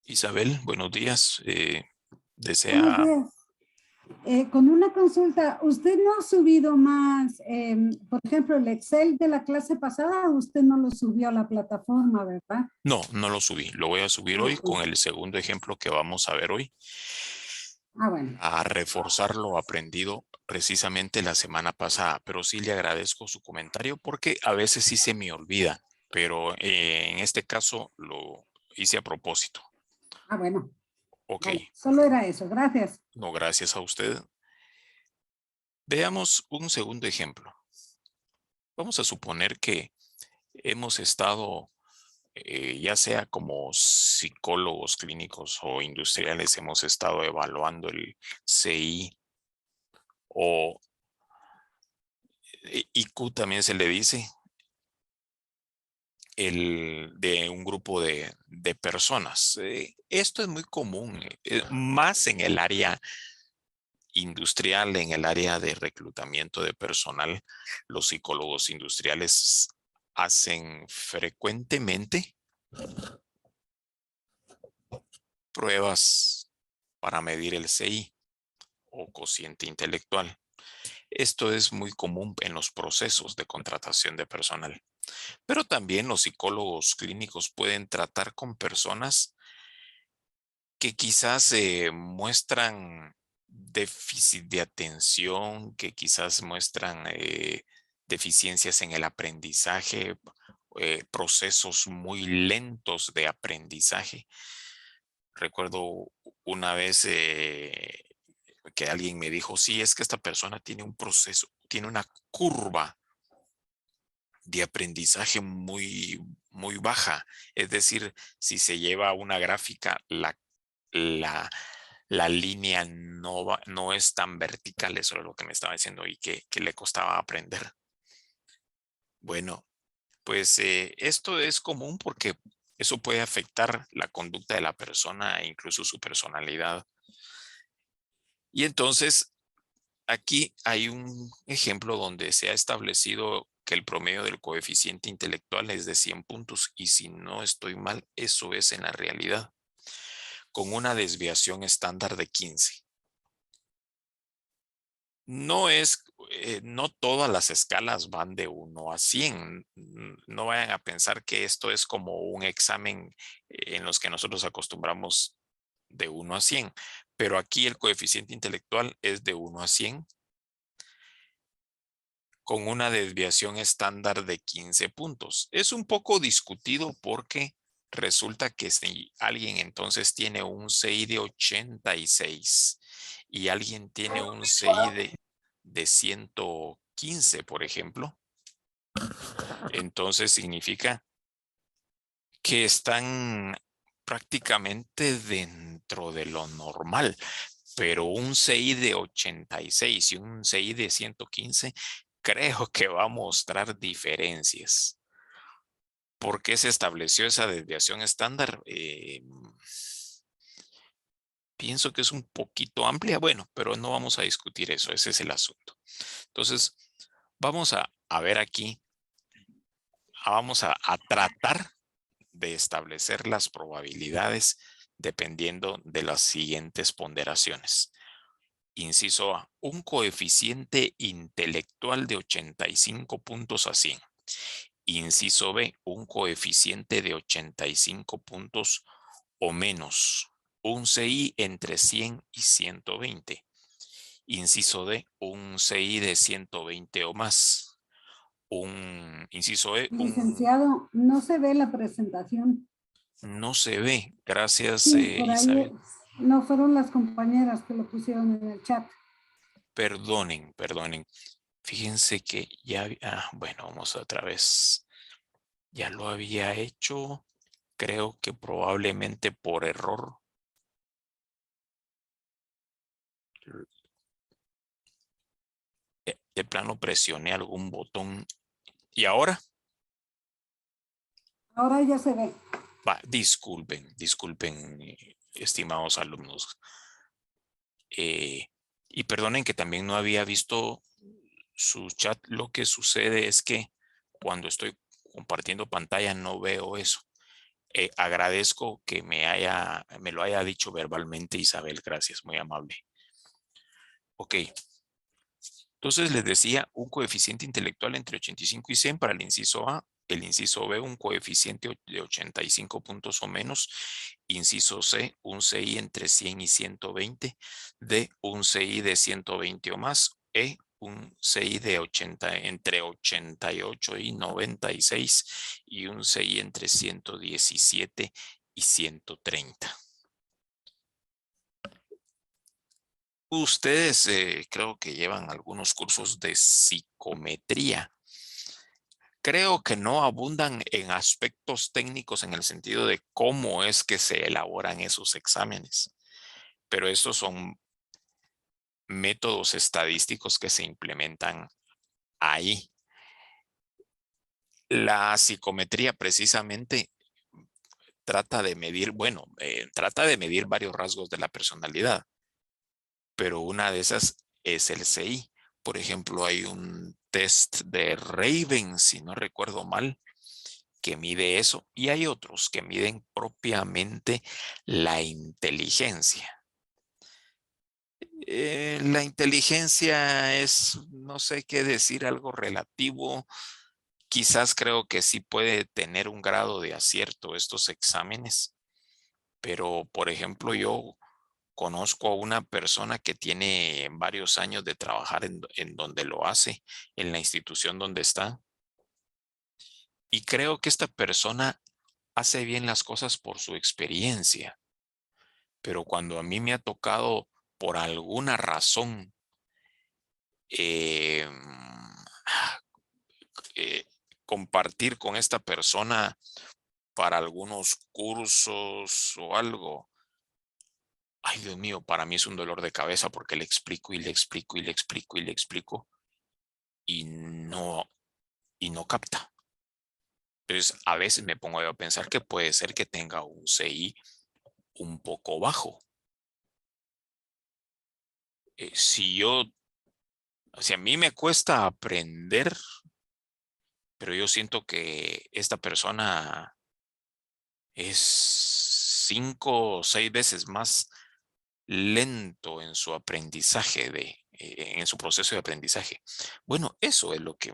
Isabel, buenos días. Buenos ¿Desea? días. Con una consulta, ¿usted no ha subido más, por ejemplo, el Excel de la clase pasada? Usted no lo subió a la plataforma, ¿verdad? No, no lo subí. Lo voy a subir hoy Ok. con el segundo ejemplo que vamos a ver hoy, Ah, bueno. a reforzar lo aprendido precisamente la semana pasada. Pero sí le agradezco su comentario porque a veces sí se me olvida, pero en este caso lo hice a propósito. Ah, bueno. Ok, Vale. Solo era eso. Gracias. no, gracias a usted. Veamos un segundo ejemplo. Vamos a suponer que hemos estado ya sea como psicólogos clínicos o industriales, hemos estado evaluando el CI o IQ también se le dice, el de un grupo de personas. Esto es muy común, más en el área industrial, en el área de reclutamiento de personal. Los psicólogos industriales hacen frecuentemente pruebas para medir el CI o cociente intelectual. Esto es muy común en los procesos de contratación de personal, pero también los psicólogos clínicos pueden tratar con personas que quizás muestran déficit de atención, que quizás muestran deficiencias en el aprendizaje, procesos muy lentos de aprendizaje. Recuerdo una vez que alguien me dijo, sí, es que esta persona tiene un proceso, tiene una curva de aprendizaje muy baja. Es decir, si se lleva una gráfica, la, la línea no es tan vertical, eso es lo que me estaba diciendo, y que le costaba aprender. Bueno, pues esto es común porque eso puede afectar la conducta de la persona e incluso su personalidad. Y entonces aquí hay un ejemplo donde se ha establecido que el promedio del coeficiente intelectual es de 100 puntos y si no estoy mal, eso es en la realidad, con una desviación estándar de 15. No todas las escalas van de 1 a 100. No vayan a pensar que esto es como un examen en los que nosotros acostumbramos de 1 a 100, pero aquí el coeficiente intelectual es de 1 a 100 con una desviación estándar de 15 puntos. Es un poco discutido porque resulta que si alguien entonces tiene un CI de 86 y alguien tiene un CI de 115, por ejemplo, entonces significa que están prácticamente dentro de lo normal, pero un CI de 86 y un CI de 115 creo que va a mostrar diferencias. ¿Por qué se estableció esa desviación estándar? Pienso que es un poquito amplia, bueno, pero no vamos a discutir eso, ese es el asunto. Entonces, vamos a ver aquí, vamos a tratar de establecer las probabilidades dependiendo de las siguientes ponderaciones. Inciso A, un coeficiente intelectual de 85 puntos a 100. Inciso B, un coeficiente de 85 puntos o menos. Un CI entre 100 y 120. Inciso D, un CI de 120 o más. Inciso E, Licenciado, no se ve la presentación. no se ve. Gracias, Sí, por ahí Isabel. no fueron las compañeras que lo pusieron en el chat. Perdonen. Fíjense que ya, bueno, vamos otra vez. Ya lo había hecho. Creo que probablemente por error. De plano presioné algún botón. ¿Y ahora? Ahora ya se ve. Disculpen, estimados alumnos. Y perdonen que también no había visto su chat, lo que sucede es que cuando estoy compartiendo pantalla no veo eso. Agradezco que me lo haya dicho verbalmente, Isabel. Gracias, muy amable. Ok. Entonces les decía un coeficiente intelectual entre 85 y 100 para el inciso A. El inciso B, un coeficiente de 85 puntos o menos. Inciso C, un CI entre 100 y 120. D, un CI de 120 o más. E, un CI de entre 88 y 96. Y un CI entre 117 y 130. Ustedes creo que llevan algunos cursos de psicometría. Creo que no abundan en aspectos técnicos en el sentido de cómo es que se elaboran esos exámenes, pero estos son métodos estadísticos que se implementan ahí. La psicometría precisamente trata de medir, trata de medir varios rasgos de la personalidad, pero una de esas es el CI. Por ejemplo, hay un test de Raven, si no recuerdo mal, que mide eso, y hay otros que miden propiamente la inteligencia. La inteligencia es, no sé qué decir, algo relativo. Quizás creo que sí puede tener un grado de acierto estos exámenes, pero por ejemplo yo conozco a una persona que tiene varios años de trabajar en donde lo hace, en la institución donde está, y creo que esta persona hace bien las cosas por su experiencia, pero cuando a mí me ha tocado por alguna razón eh, eh, compartir con esta persona para algunos cursos o algo, ay Dios mío, para mí es un dolor de cabeza porque le explico y le explico y le explico y le explico y no capta. Entonces a veces me pongo a pensar que puede ser que tenga un CI un poco bajo. Si a mí me cuesta aprender, pero yo siento que esta persona es 5 o 6 veces más lento en su aprendizaje, en su proceso de aprendizaje. Bueno, eso es lo que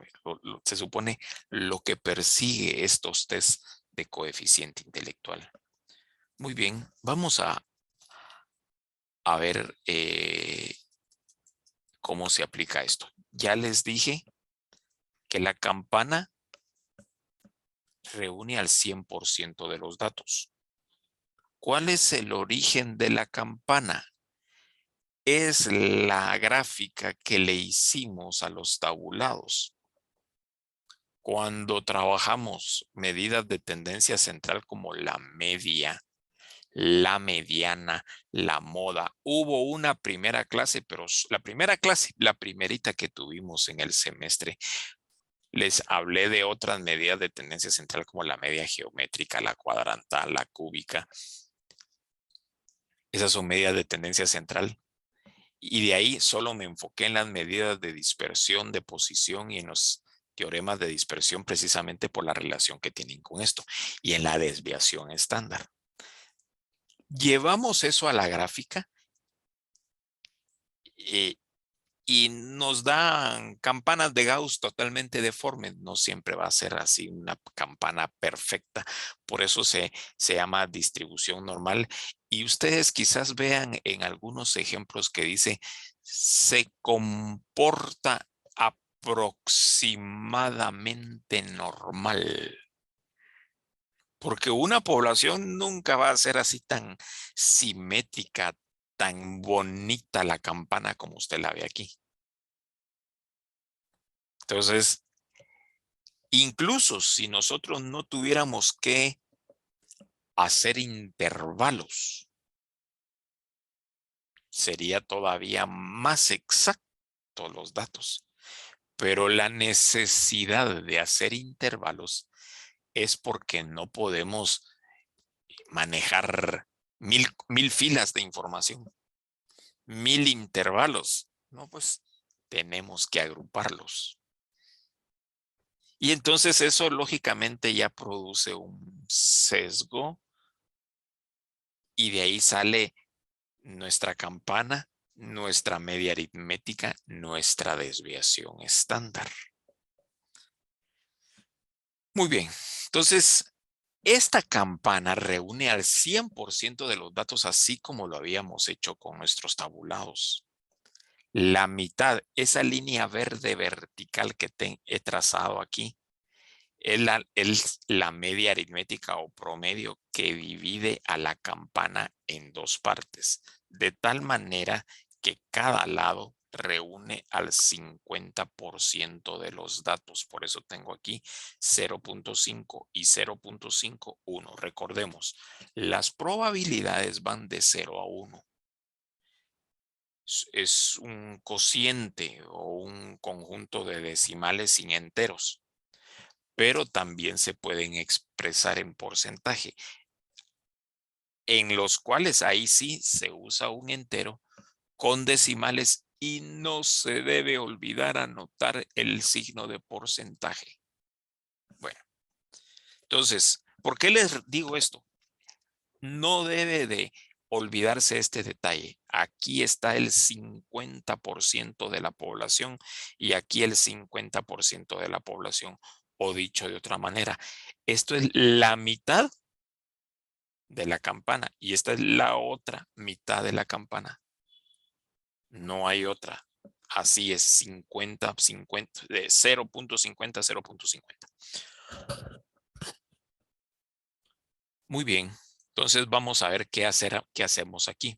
se supone lo que persigue estos test de coeficiente intelectual. Muy bien, vamos a ver cómo se aplica esto. Ya les dije que la campana reúne al 100% de los datos. ¿Cuál es el origen de la campana? Es la gráfica que le hicimos a los tabulados. Cuando trabajamos medidas de tendencia central como la media, la mediana, la moda, hubo una primera clase, pero la primera clase, la primerita que tuvimos en el semestre, les hablé de otras medidas de tendencia central como la media geométrica, la cuadrantal, la cúbica. Esas son medidas de tendencia central. Y de ahí solo me enfoqué en las medidas de dispersión, de posición y en los teoremas de dispersión precisamente por la relación que tienen con esto y en la desviación estándar. Llevamos eso a la gráfica y nos dan campanas de Gauss totalmente deformes. No siempre va a ser así una campana perfecta. Por eso se llama distribución normal. Y ustedes quizás vean en algunos ejemplos que dice se comporta aproximadamente normal. Porque una población nunca va a ser así tan simétrica, tan bonita la campana como usted la ve aquí. Entonces, incluso si nosotros no tuviéramos que hacer intervalos, sería todavía más exacto los datos. Pero la necesidad de hacer intervalos es porque no podemos manejar mil filas de información, 1000 intervalos. No, pues tenemos que agruparlos. Y entonces eso lógicamente ya produce un sesgo y de ahí sale nuestra campana, nuestra media aritmética, nuestra desviación estándar. Muy bien, entonces esta campana reúne al 100% de los datos así como lo habíamos hecho con nuestros tabulados. La mitad, esa línea verde vertical que he trazado aquí, es la media aritmética o promedio que divide a la campana en dos partes, de tal manera que cada lado reúne al 50% de los datos. Por eso tengo aquí 0.5 y 0.51. Recordemos, las probabilidades van de 0 a 1. Es un cociente o un conjunto de decimales sin enteros, pero también se pueden expresar en porcentaje, en los cuales ahí sí se usa un entero con decimales y no se debe olvidar anotar el signo de porcentaje. Bueno, entonces, ¿por qué les digo esto? No debe de olvidarse este detalle. Aquí está el 50% de la población y aquí el 50% de la población. O dicho de otra manera, esto es la mitad de la campana y esta es la otra mitad de la campana. No hay otra. Así es 50, 50, de 0.50 a 0.50. Muy bien. Entonces vamos a ver qué hacemos aquí.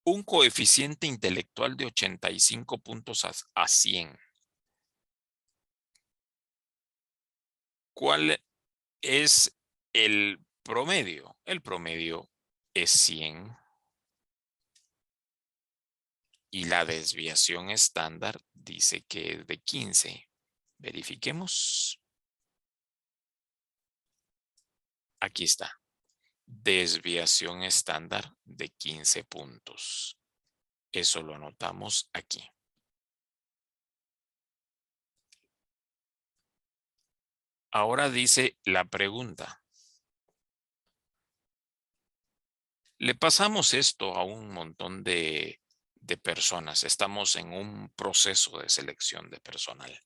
Un coeficiente intelectual de 85 puntos a 100. ¿Cuál es el promedio? El promedio es 100 y la desviación estándar dice que es de 15. Verifiquemos. Aquí está. Desviación estándar de 15 puntos. Eso lo anotamos aquí. Ahora dice la pregunta. Le pasamos esto a un montón de personas. Estamos en un proceso de selección de personal.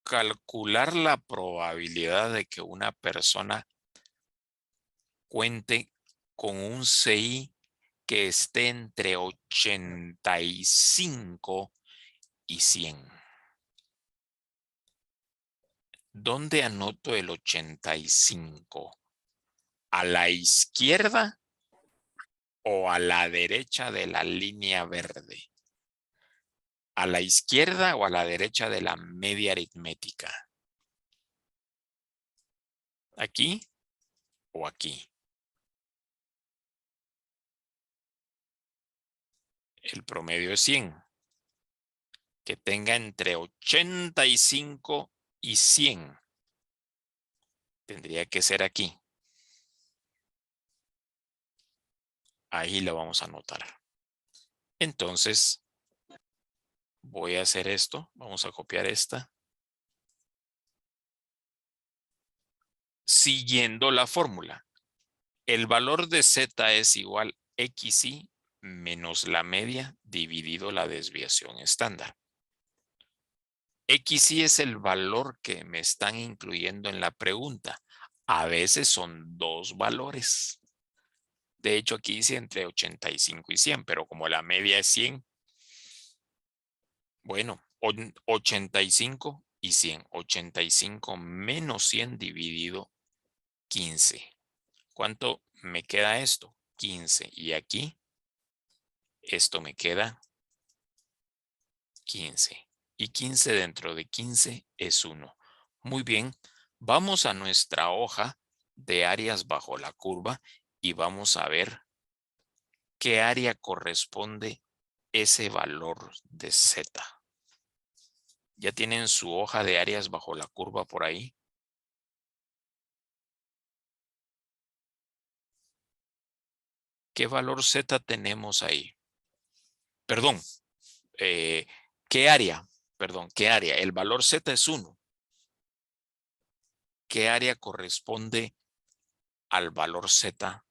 Calcular la probabilidad de que una persona cuente con un CI que esté entre 85 y 100. ¿Dónde anoto el 85? ¿A la izquierda o a la derecha de la línea verde? ¿A la izquierda o a la derecha de la media aritmética? ¿Aquí o aquí? El promedio es 100. Que tenga entre 85 y 100. Tendría que ser aquí. Ahí lo vamos a anotar. Entonces, voy a hacer esto. Vamos a copiar esta. Siguiendo la fórmula. El valor de Z es igual a XY menos la media dividido la desviación estándar. XY es el valor que me están incluyendo en la pregunta. A veces son dos valores. De hecho, aquí dice entre 85 y 100, pero como la media es 100, bueno, 85 y 100. 85 menos 100 dividido 15. ¿Cuánto me queda esto? 15. Y aquí, esto me queda 15. Y 15 dentro de 15 es 1. Muy bien, vamos a nuestra hoja de áreas bajo la curva y vamos a ver qué área corresponde ese valor de Z. ¿Ya tienen su hoja de áreas bajo la curva por ahí? ¿Qué valor Z tenemos ahí? Perdón, ¿qué área? Perdón, ¿qué área? El valor Z es 1. ¿Qué área corresponde al valor Z1?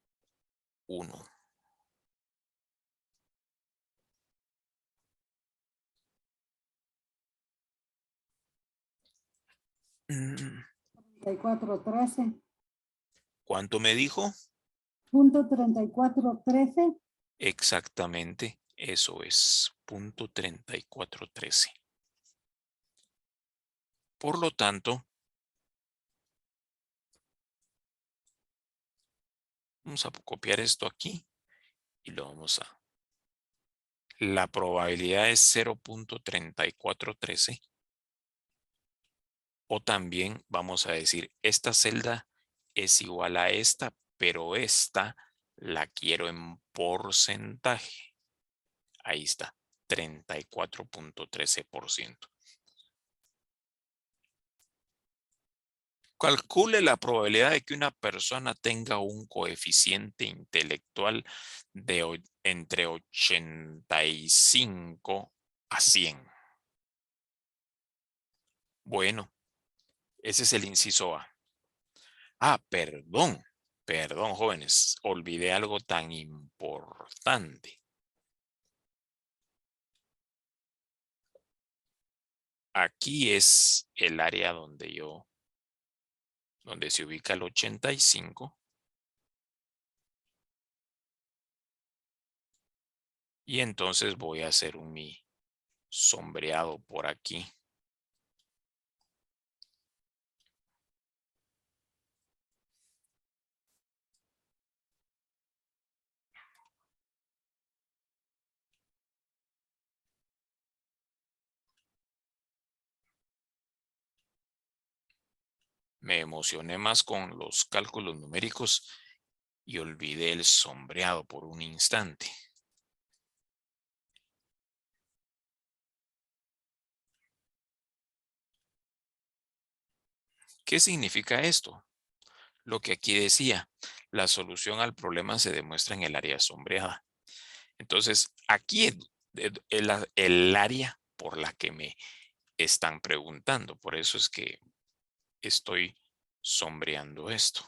Mm, 3413. ¿Cuánto me dijo? Punto 3413. Exactamente, eso es, punto 3413. Por lo tanto, vamos a copiar esto aquí y lo vamos a... La probabilidad es 0.3413. O también vamos a decir, esta celda es igual a esta, pero esta la quiero en porcentaje. Ahí está, 34.13%. Calcule la probabilidad de que una persona tenga un coeficiente intelectual de entre 85 a 100. Bueno, ese es el inciso A. Ah, perdón, jóvenes, olvidé algo tan importante. Aquí es el área donde se ubica el 85. Y entonces voy a hacer mi sombreado por aquí. Me emocioné más con los cálculos numéricos y olvidé el sombreado por un instante. ¿Qué significa esto? Lo que aquí decía, la solución al problema se demuestra en el área sombreada. Entonces, aquí el área por la que me están preguntando. Por eso es que estoy sombreando esto.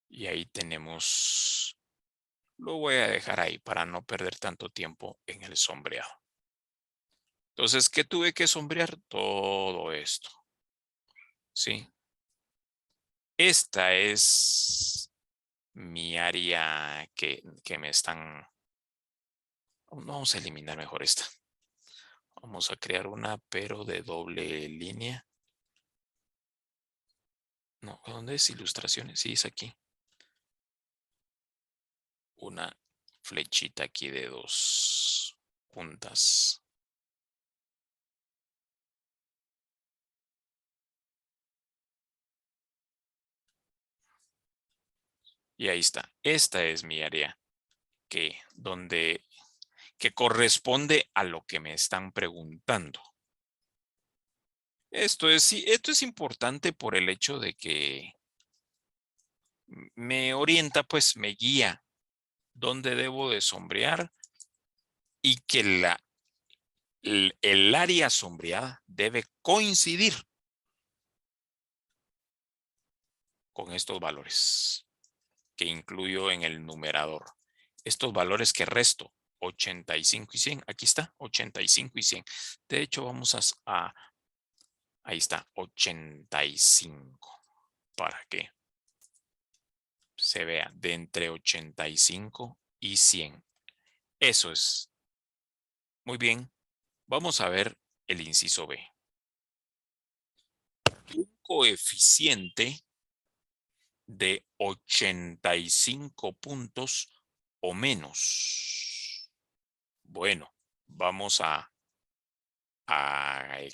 Y ahí tenemos, lo voy a dejar ahí para no perder tanto tiempo en el sombreado. Entonces, ¿qué tuve que sombrear? Todo esto. ¿Sí? Esta es mi área que me están... Vamos a eliminar mejor esta. Vamos a crear una, pero de doble línea. No, ¿dónde es ilustraciones? Sí, es aquí. Una flechita aquí de 2 puntas. Y ahí está. Esta es mi área que corresponde a lo que me están preguntando. Esto es importante por el hecho de que me orienta, pues me guía dónde debo de sombrear y que el área sombreada debe coincidir con estos valores que incluyo en el numerador. Estos valores que resto, 85 y 100, aquí está, 85 y 100. De hecho, vamos ahí está, 85, para que se vea de entre 85 y 100. Eso es. Muy bien, vamos a ver el inciso B. Un coeficiente de 85 puntos o menos. Bueno, vamos a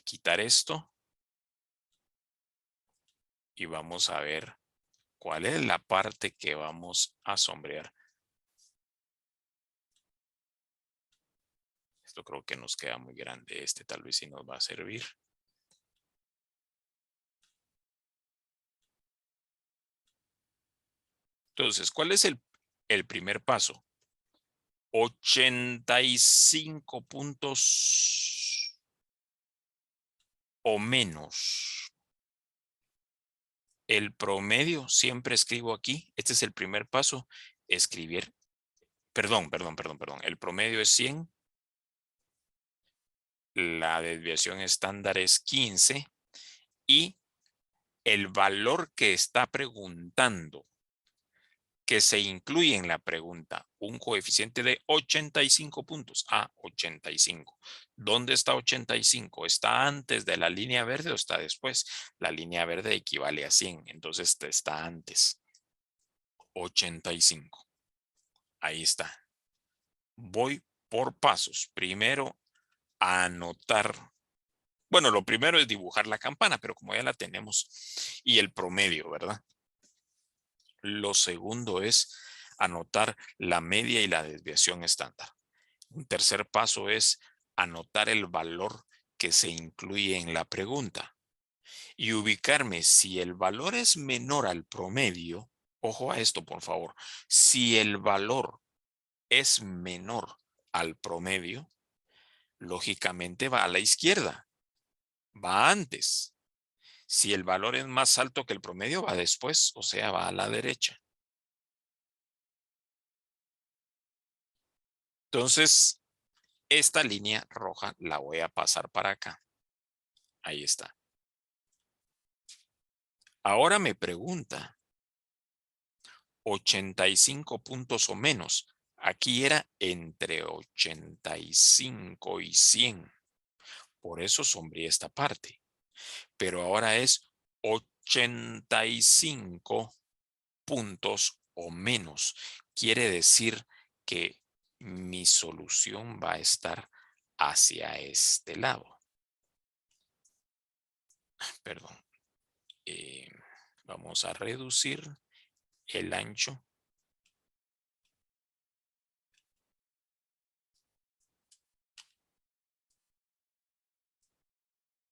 quitar esto y vamos a ver cuál es la parte que vamos a sombrear. Esto creo que nos queda muy grande. Este tal vez sí nos va a servir. Entonces, ¿cuál es el primer paso? 85 puntos o menos. El promedio, siempre escribo aquí. Este es el primer paso. Escribir. Perdón. El promedio es 100. La desviación estándar es 15. Y el valor que está preguntando, que se incluye en la pregunta, un coeficiente de 85 puntos. 85. ¿Dónde está 85? ¿Está antes de la línea verde o está después? La línea verde equivale a 100, entonces está antes. 85. Ahí está. Voy por pasos. Primero, anotar. Bueno, lo primero es dibujar la campana, pero como ya la tenemos, y el promedio, ¿verdad? Lo segundo es anotar la media y la desviación estándar. Un tercer paso es anotar el valor que se incluye en la pregunta y ubicarme si el valor es menor al promedio. Ojo a esto, por favor. Si el valor es menor al promedio, lógicamente va a la izquierda, va antes. Si el valor es más alto que el promedio, va después, o sea, va a la derecha. Entonces, esta línea roja la voy a pasar para acá. Ahí está. Ahora me pregunta, 85 puntos o menos. Aquí era entre 85 y 100. Por eso sombreé esta parte. Pero ahora es 85 puntos o menos. Quiere decir que mi solución va a estar hacia este lado. Perdón. Vamos a reducir el ancho.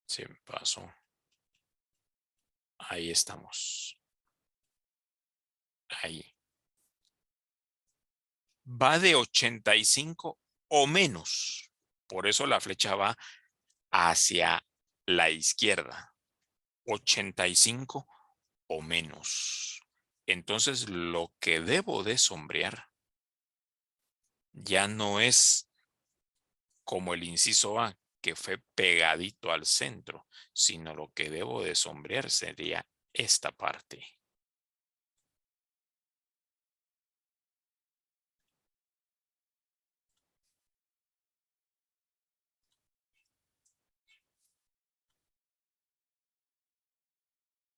Se me pasó. Ahí estamos. Ahí. Va de 85 o menos. Por eso la flecha va hacia la izquierda. 85 o menos. Entonces lo que debo de sombrear ya no es como el inciso A, que fue pegadito al centro, sino lo que debo de sombrear sería esta parte.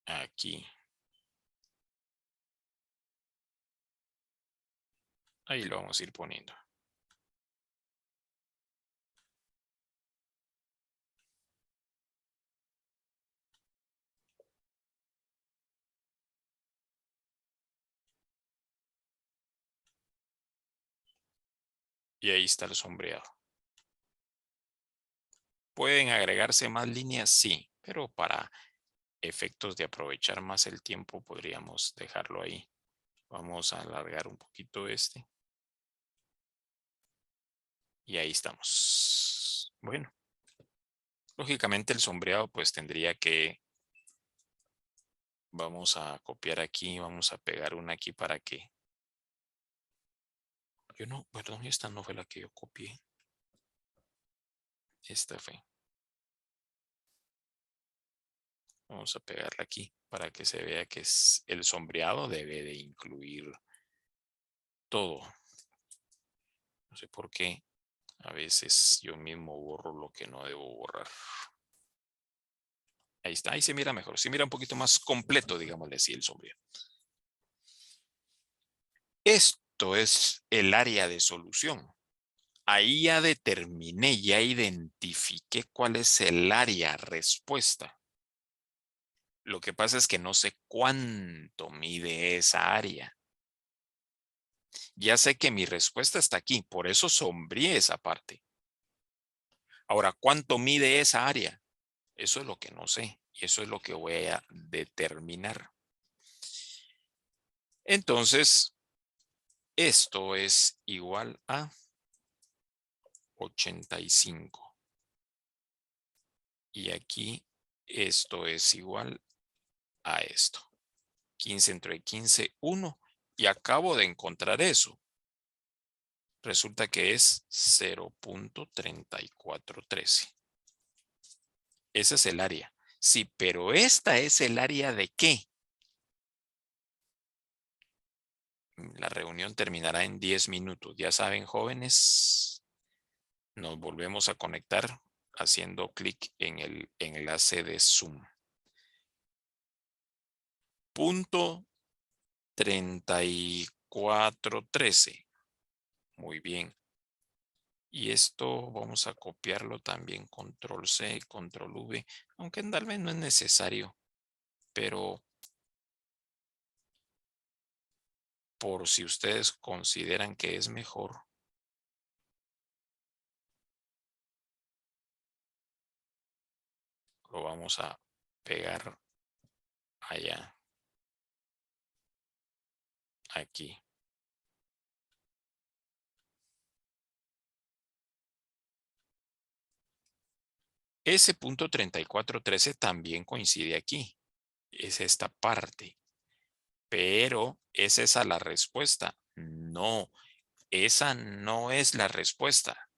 Aquí. Ahí lo vamos a ir poniendo. Y ahí está el sombreado. ¿Pueden agregarse más líneas? Sí, pero para efectos de aprovechar más el tiempo podríamos dejarlo ahí. Vamos a alargar un poquito este. Y ahí estamos. Bueno, lógicamente el sombreado pues tendría que... Vamos a copiar aquí, vamos a pegar una aquí para que... Yo no, perdón, esta no fue la que yo copié. Esta fue. Vamos a pegarla aquí para que se vea que es el sombreado debe de incluir todo. No sé por qué. A veces yo mismo borro lo que no debo borrar. Ahí está, ahí se mira mejor. Se mira un poquito más completo, digámosle así, el sombreado. Esto es el área de solución. Ahí ya determiné, ya identifiqué cuál es el área respuesta. Lo que pasa es que no sé cuánto mide esa área. Ya sé que mi respuesta está aquí, por eso sombreé esa parte. Ahora, ¿cuánto mide esa área? Eso es lo que no sé y eso es lo que voy a determinar. Entonces, esto es igual a 85. Y aquí esto es igual a esto. 15 entre 15, 1. Y acabo de encontrar eso. Resulta que es 0.3413. Ese es el área. Sí, pero esta es el área ¿de qué? La reunión terminará en 10 minutos. Ya saben, jóvenes, nos volvemos a conectar haciendo clic en el enlace de Zoom. Punto 3413. Muy bien. Y esto vamos a copiarlo también, control C, control V, aunque tal vez no es necesario, pero por si ustedes consideran que es mejor, lo vamos a pegar allá, aquí. Ese punto 3413 también coincide aquí. Es esta parte. Pero ¿es esa la respuesta? No, esa no es la respuesta.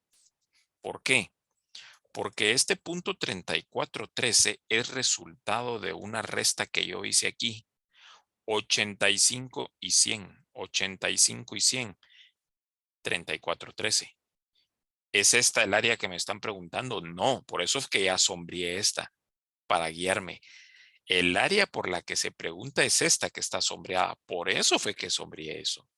¿Por qué? Porque este punto 3413 es resultado de una resta que yo hice aquí. 85 y 100. 85 y 100. 3413. ¿Es esta el área que me están preguntando? No, por eso es que ya sombreé esta para guiarme. El área por la que se pregunta es esta que está sombreada. Por eso fue que sombreé eso.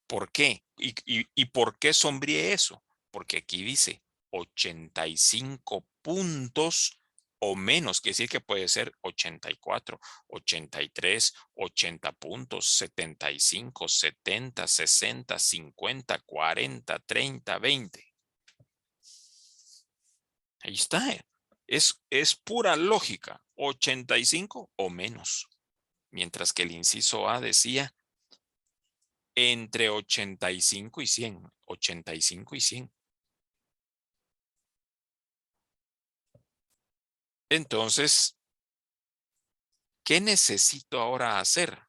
¿Por qué? ¿Y por qué sombreé eso? Porque aquí dice 85 puntos o menos, quiere decir que puede ser 84, 83, 80 puntos, 75, 70, 60, 50, 40, 30, 20. Ahí está. Es pura lógica. 85 o menos. Mientras que el inciso A decía entre 85 y 100. 85 y 100. Entonces, ¿qué necesito ahora hacer?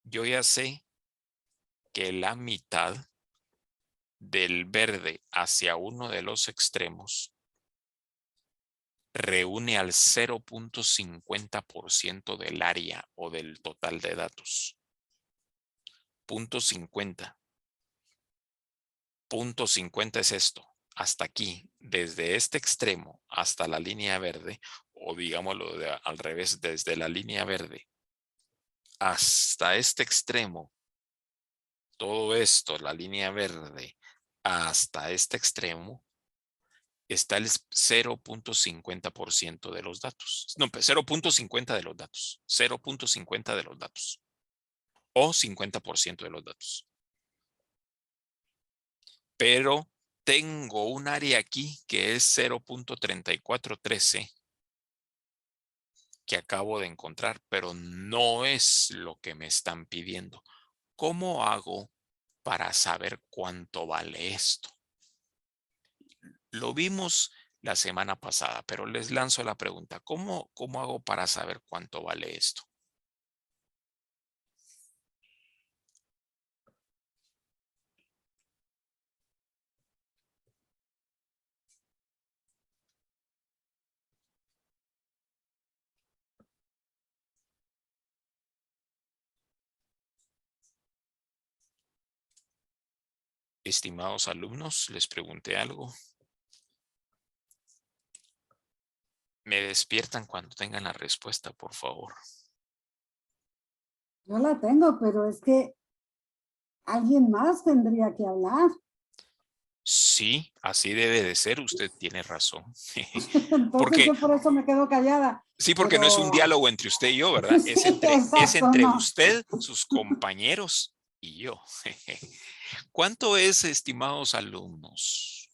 Yo ya sé que la mitad del verde hacia uno de los extremos reúne al 0.50% del área o del total de datos. Punto 50. Punto 50 es esto. Hasta aquí, desde este extremo hasta la línea verde, o digámoslo al revés, desde la línea verde hasta este extremo, todo esto, la línea verde, hasta este extremo, está el 0.50% de los datos. No, 0.50 de los datos. 0.50 de los datos. O 50% de los datos. Pero tengo un área aquí que es 0.3413 que acabo de encontrar, pero no es lo que me están pidiendo. ¿Cómo hago para saber cuánto vale esto? Lo vimos la semana pasada, pero les lanzo la pregunta. ¿Cómo hago para saber cuánto vale esto? Estimados alumnos, les pregunté algo. Me despiertan cuando tengan la respuesta, por favor. Yo la tengo, pero es que alguien más tendría que hablar. Sí, así debe de ser. Usted tiene razón. Entonces Porque yo por eso me quedo callada. sí, porque no es un Pero diálogo entre usted y yo, ¿verdad? sí, Es exacto, entre no. usted, sus compañeros y yo. ¿Cuánto es, estimados alumnos?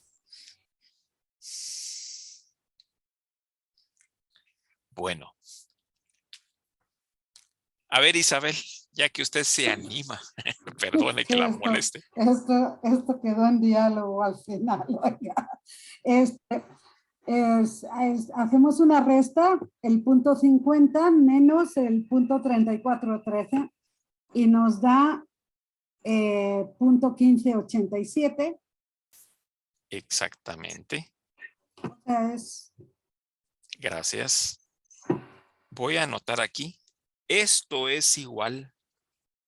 Bueno, A ver, Isabel, ya que usted se anima, perdone que Sí, la moleste. esto quedó en diálogo al final. Oiga. Este, hacemos una resta, el punto 50 menos el punto 3413 y nos da punto 1587. Exactamente. O sea, es Gracias. Voy a anotar aquí. Esto es igual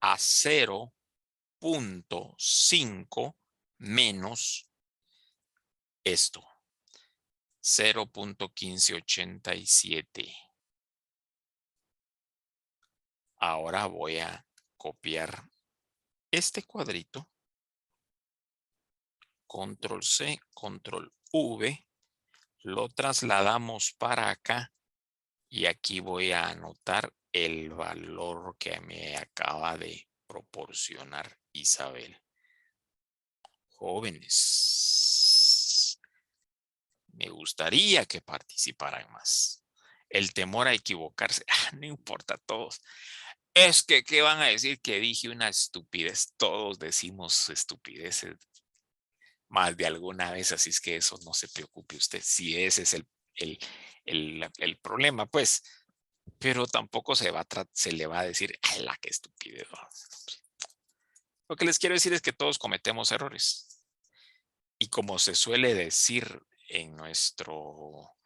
a 0.5 menos esto. 0.1587. Ahora voy a copiar este cuadrito. Control C, Control V. Lo trasladamos para acá. Y aquí voy a anotar el valor que me acaba de proporcionar Isabel. Jóvenes, me gustaría que participaran más. El temor a equivocarse, no importa a todos. Es que, ¿qué van a decir? Que dije una estupidez. Todos decimos estupideces más de alguna vez, así es que eso no se preocupe usted. Si ese es el, el problema, pues, pero tampoco se le va a decir, ¡ay, la que estupidez! Lo que les quiero decir es que todos cometemos errores. Y como se suele decir en nuestro,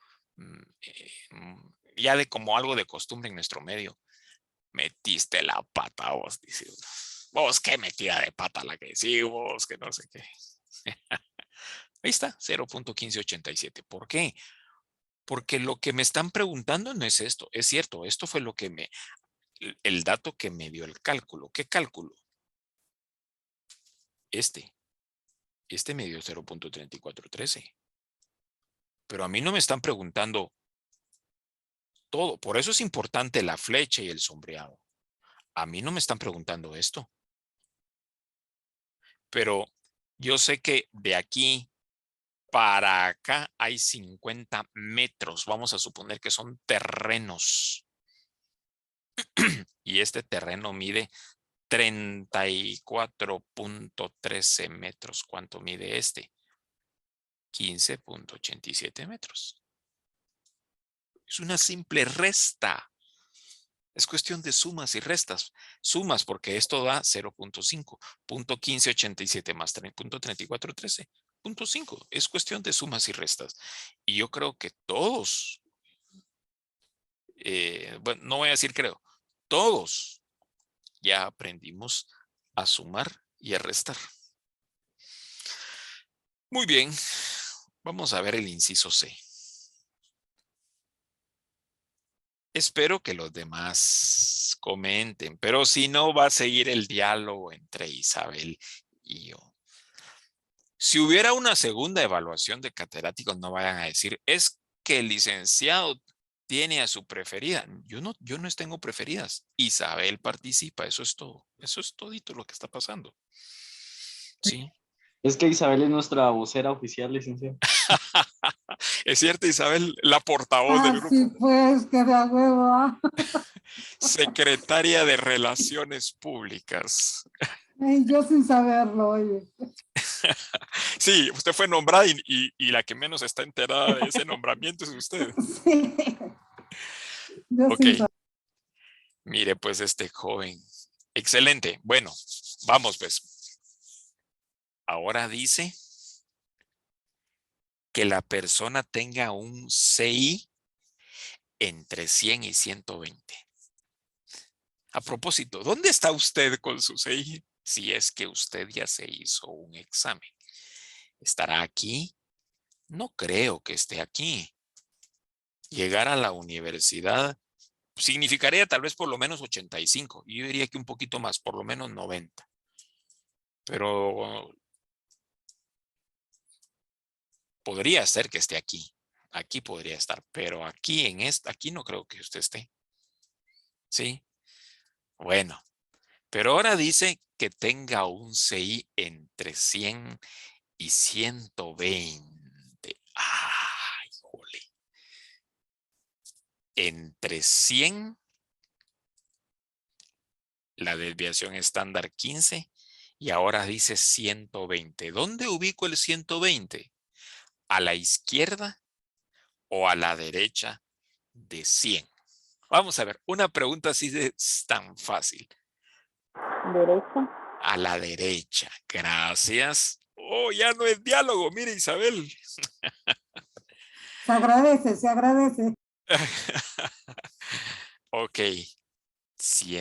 ya de como algo de costumbre en nuestro medio, metiste la pata vos, dice uno. Vos qué metida de pata la que decís, vos que no sé qué. Ahí está, 0.1587. ¿Por qué? Porque lo que me están preguntando no es esto. Es cierto, esto fue lo que el dato que me dio el cálculo. ¿Qué cálculo? Este. Este me dio 0.3413. Pero a mí no me están preguntando todo. Por eso es importante la flecha y el sombreado. A mí no me están preguntando esto. Pero yo sé que de aquí para acá hay 50 metros. Vamos a suponer que son terrenos. Y este terreno mide 34.13 metros. ¿Cuánto mide este? 15.87 metros. Es una simple resta. Es cuestión de sumas y restas. Sumas porque esto da 0.5. Punto 1587 más 3413. Punto 5. Es cuestión de sumas y restas. Y yo creo que todos, bueno, no voy a decir creo, todos ya aprendimos a sumar y a restar. Muy bien. Vamos a ver el inciso C. Espero que los demás comenten, pero si no, va a seguir el diálogo entre Isabel y yo. Si hubiera una segunda evaluación de catedráticos, no vayan a decir, es que el licenciado tiene a su preferida. Yo no tengo preferidas. Isabel participa, eso es todo. Eso es todito lo que está pasando. Sí. Es que Isabel es nuestra vocera oficial, licenciado. Es cierto, Isabel, la portavoz del sí, grupo. pues, que de a huevo. Secretaria de Relaciones Públicas. Yo sin saberlo, oye. Sí, usted fue nombrada y la que menos está enterada de ese nombramiento es usted. Sí, yo Ok, sin saber. mire pues este joven. Excelente. Bueno, vamos pues. Ahora dice que la persona tenga un CI entre 100 y 120. A propósito, ¿dónde está usted con su CI? Si es que usted ya se hizo un examen. ¿Estará aquí? No creo que esté aquí. Llegar a la universidad significaría tal vez por lo menos 85. Y yo diría que un poquito más, por lo menos 90. Pero podría ser que esté aquí. Aquí podría estar, pero aquí en esta, aquí no creo que usted esté. Sí, bueno, pero ahora dice que tenga un CI entre 100 y 120. Ay, jole. Entre 100 la desviación estándar 15 y ahora dice 120. ¿Dónde ubico el 120? ¿A la izquierda o a la derecha de 100? Vamos a ver, una pregunta así de tan fácil. Derecha. A la derecha. Gracias. Oh, ya no es diálogo. Mire, Isabel. Se agradece, se agradece. Ok. 100.